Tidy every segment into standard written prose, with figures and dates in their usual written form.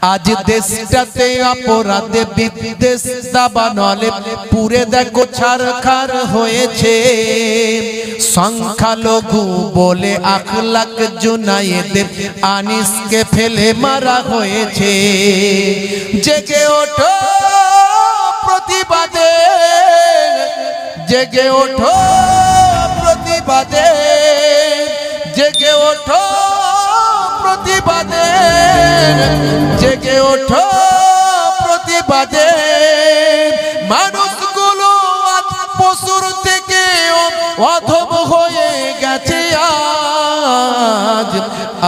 আজ দেশটাতে অপরাধে বিদ্বেষ দাবানলে পুরে দেখো ছারখার হয়েছে। সংখ্যালঘু বলে আখলাক জুনায়েদের আনিসকে ফেলে মারা হয়েছে। জেগে ওঠো প্রতিবাদে, জেগে ওঠো প্রতিবাদে, জেগে ওঠো প্রতিবাদে, জেগে ওঠো প্রতিবাদে। মানুষগুলো আজ পশুর থেকে অধম হয়ে গেছে। আজ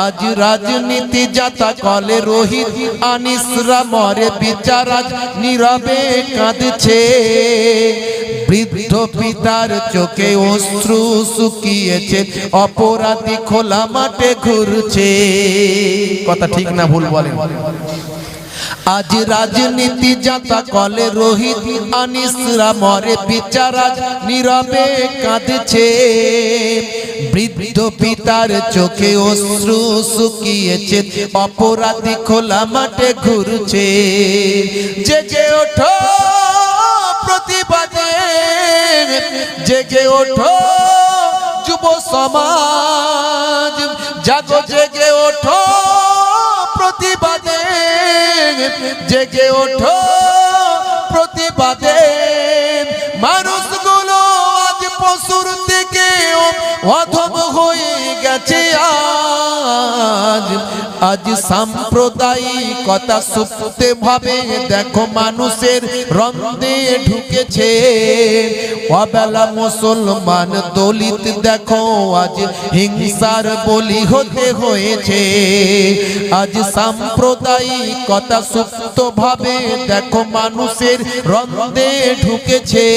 আজ রাজনীতি যাতা কলে রোহিত আনিসরা মরে বিচার আজ নীরবে কাঁদছে। বৃদ্ধ পিতার চোখে অশ্রু শুকিয়েছে, অপরাধী খোলা মাঠে ঘুরছে। কথা ঠিক না ভুল বলেন? আজ রাজনীতি যাতা কলে রোহিত আনিসরা মরে বিচার আজ নীরবে কাঁদছে। বৃদ্ধ পিতার চোখে অশ্রু শুকিয়েছে, অপরাধী খোলা মাঠে ঘুরছে। জেগে ওঠো প্রতিবাদে, জেগে ওঠো যুব সমাজ, জাগো জেগে ওঠো প্রতিবাদে, জেগে ওঠো প্রতিবাদে। মানুষগুলো আজ পশুর থেকে অধম হয়ে গেছে। আজ আজ সাম্প্রদায়িকতা সুপ্তে ভাবে দেখো মানুষের রন্ধে ঢুকেছে। অবেলা মুসলমান দলিত দেখো আজ হিংসার বলি হতে হয়েছে। আজ সাম্প্রদায়িকতা সুপ্ত ভাবে দেখো মানুষের রন্ধে ঢুকেছে।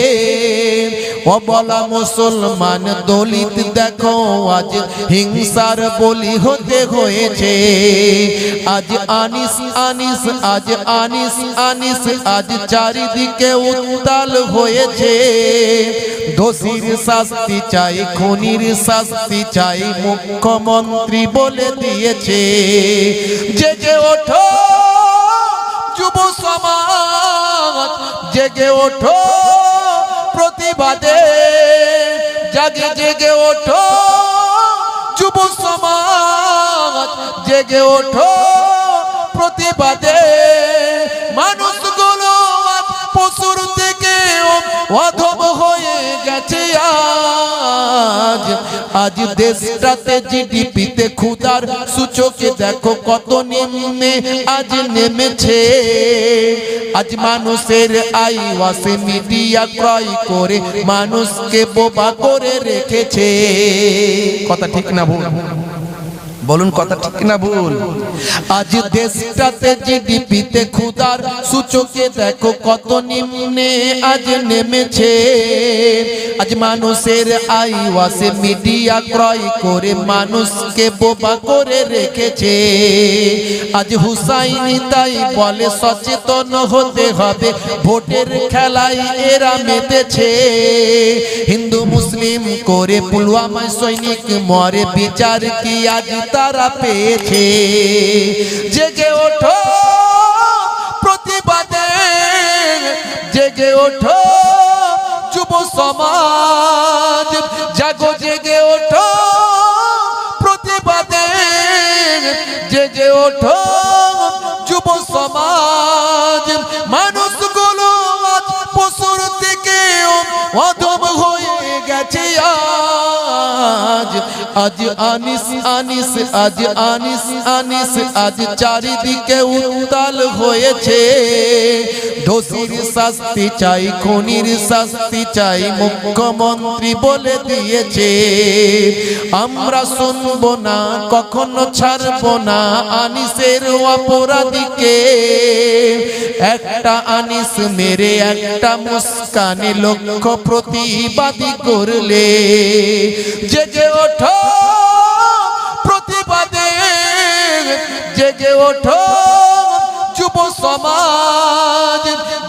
অবলা মুসলমান দলিত দেখো আজ হিংসার বলি হতে হয়েছে। আজ আনিস আনিস, আজ আনিস আনিস, আজ চারিদিকে উত্তাল হয়েছে। দোষীর শাস্তি চাই, খুনির শাস্তি চাই, মুখ্যমন্ত্রী বলে দিয়েছে। জেগে ওঠো যুব সমাজ, জেগে ওঠো প্রতিবাদে, জাগে জেগে ওঠো যুব সমাজ, জেগে ওঠো প্রতিবাদে। মানুষগুলো আজ পশুর থেকে অধম হয়ে গেছে। আজ আজ দেশটাতে জিডিপিতে ক্ষুধার সূচকে দেখো কত নিম্নে আজ নেমেছে। আজ মানুষের আয় ওয়াসে মিডিয়া ক্রয় করে মানুষকে বোবা করে রেখেছে। কথা ঠিক না ভুল বলুন? কথা ঠিক না ভুল? আজ দেশটাতে জিডিপিতে ক্ষুধার সূচকে দেখো কত নিম্নে আজ নেমেছে। আজ মানুষের আয় ওয়াসে মিডিয়া ক্রয় করে মানুষকে বোবা করে রেখেছে। আজ হুসাইনি তাই বলে সচেতন হতে হবে, ভোটের খেলায় এরা মেতেছে। হিন্দু মুসলিম করে পুলওয়ামায় সৈনিক মরে, বিচার কি আজ তারা পেয়েছে? জেগে ওঠো প্রতিবাদে, জেগে ওঠো যুব সমাজ, জাগো জেগে ওঠো প্রতিবাদে, জেগে ওঠো যুব সমাজ। মানুষগুলো আজ পশুর থেকে অধম হয়ে গেছে। আজ আজ আনিস আনিস, আজ আনিস আনিস, আজ চারিদিকে উত্তাল হয়েছে। দোষীর শাস্তি চাই, খুনির শাস্তি চাই, মুখ্যমন্ত্রী বলে দিয়েছে। আমরা শুনবো না, কখনো ছাড়বো না আনিসের অপরাধীকে। একটা আনিস মেরে একটা মুস্কানে লক্ষ প্রতিবাদী করলে। জেগে ওঠো প্রতিবাদে, জেগে ওঠো যুব সমাজ,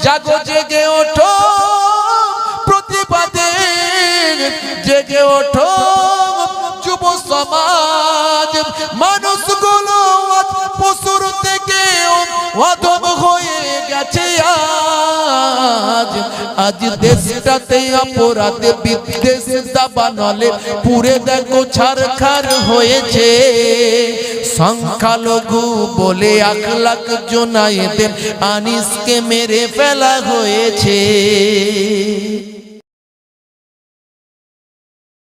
জাগো জেগে ওঠো প্রতিবাদে, জেগে ওঠো যুব সমাজ। মানুষগুলো পশুর থেকে অধম হয়ে গেছে আজ। আজ দেশটাতে অপরাধে বিদ্বেষ দাবানলে পুরে দেখো ছারখার হয়েছে। সংখ্যালঘু বলে 1 লাখ জনায়েদের আনিসকে মেরে ফেলা হয়েছে।